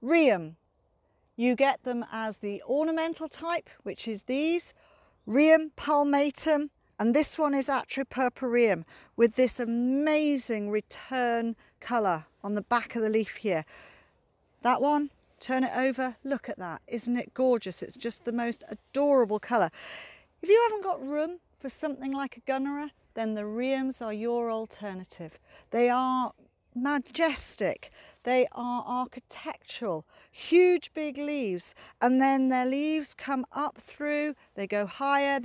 Rheum. You get them as the ornamental type, which is these, Rheum palmatum, and this one is Atropurpureum with this amazing return colour on the back of the leaf here. That one, turn it over, look at that, isn't it gorgeous? It's just the most adorable colour. If you haven't got room for something like a gunnera, then the Rheums are your alternative. They are majestic, they are architectural, huge big leaves, and then their leaves come up through, they go higher,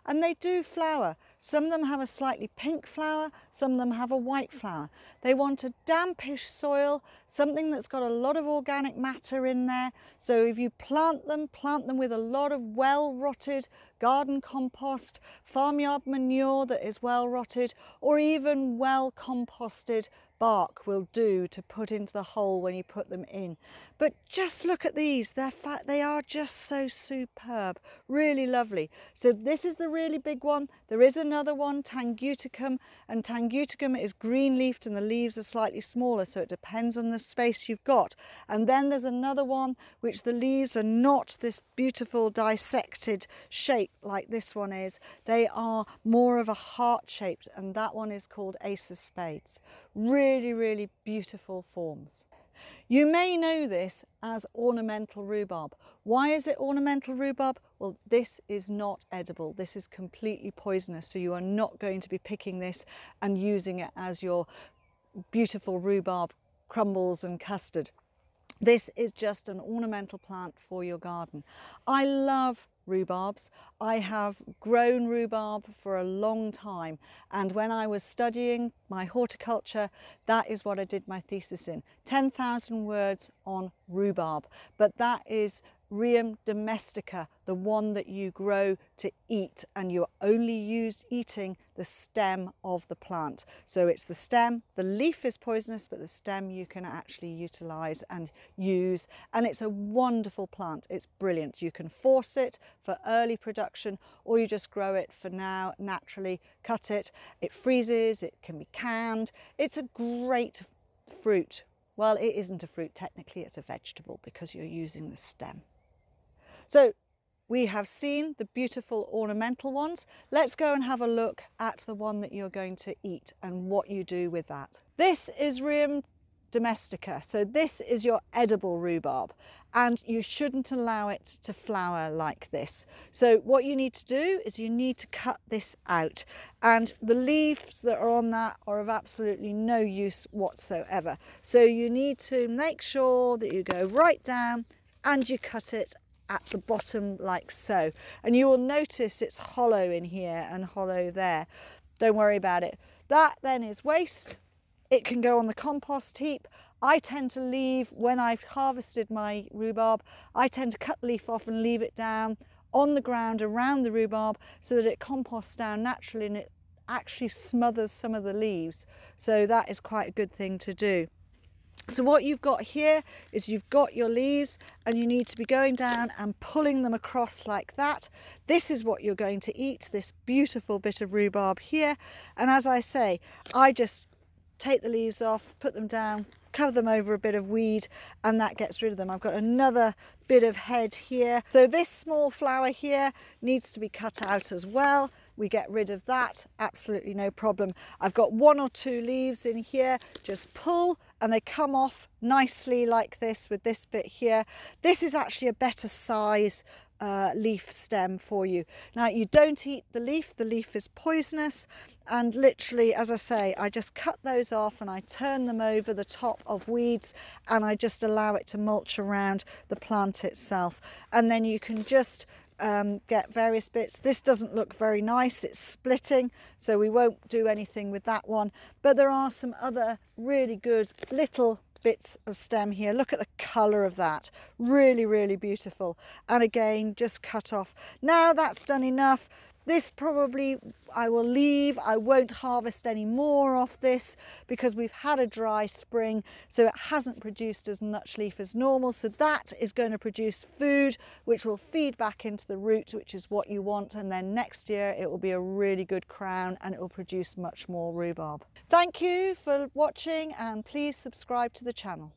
and they do flower. Some of them have a slightly pink flower, some of them have a white flower. They want a dampish soil, something that's got a lot of organic matter in there. So if you plant them with a lot of well-rotted garden compost, farmyard manure that is well rotted, or even well composted bark will do to put into the hole when you put them in. But just look at these, they are just so superb, really lovely. So this is the really big one. There is another one, Tanguticum, and Tanguticum is green leafed and the leaves are slightly smaller, so it depends on the space you've got. And then there's another one which the leaves are not this beautiful dissected shape like this one is. They are more of a heart shaped, and that one is called Ace of Spades. Really, really beautiful forms. You may know this as ornamental rhubarb. Why is it ornamental rhubarb? Well, this is not edible. This is completely poisonous, so you are not going to be picking this and using it as your beautiful rhubarb crumbles and custard. This is just an ornamental plant for your garden. I love rhubarbs. I have grown rhubarb for a long time, and when I was studying my horticulture, that is what I did my thesis in. 10,000 words on rhubarb, but that is Rheum domestica, the one that you grow to eat, and you only use eating the stem of the plant. So it's the stem, the leaf is poisonous, but the stem you can actually utilise and use, and it's a wonderful plant. It's brilliant. You can force it for early production, or you just grow it for now, naturally cut it. It freezes, it can be canned. It's a great fruit. Well, it isn't a fruit technically, it's a vegetable because you're using the stem. So we have seen the beautiful ornamental ones. Let's go and have a look at the one that you're going to eat and what you do with that. This is Rheum domestica. So this is your edible rhubarb, and you shouldn't allow it to flower like this. So what you need to do is you need to cut this out, and the leaves that are on that are of absolutely no use whatsoever. So you need to make sure that you go right down and you cut it at the bottom like so, and you will notice it's hollow in here and hollow there. Don't worry about it. That then is waste. It can go on the compost heap. I tend to leave, when I've harvested my rhubarb, I tend to cut the leaf off and leave it down on the ground around the rhubarb so that it composts down naturally and it actually smothers some of the leaves. So that is quite a good thing to do. So what you've got here is you've got your leaves, and you need to be going down and pulling them across like that. This is what you're going to eat, this beautiful bit of rhubarb here. And as I say, I just take the leaves off, put them down, cover them over a bit of weed, and that gets rid of them. I've got another bit of head here. So this small flower here needs to be cut out as well. We get rid of that, absolutely no problem. I've got one or two leaves in here, just pull and they come off nicely like this with this bit here. This is actually a better size leaf stem for you. Now you don't eat the leaf is poisonous, and literally, as I say, I just cut those off and I turn them over the top of weeds and I just allow it to mulch around the plant itself. And then you can just get various bits. This doesn't look very nice, it's splitting, so we won't do anything with that one, but there are some other really good little bits of stem here. Look at the colour of that, really, really beautiful. And again, just cut off. Now that's done enough. This probably I will leave. I won't harvest any more of this because we've had a dry spring, so it hasn't produced as much leaf as normal. So that is going to produce food which will feed back into the root, which is what you want, and then next year it will be a really good crown and it will produce much more rhubarb. Thank you for watching, and please subscribe to the channel.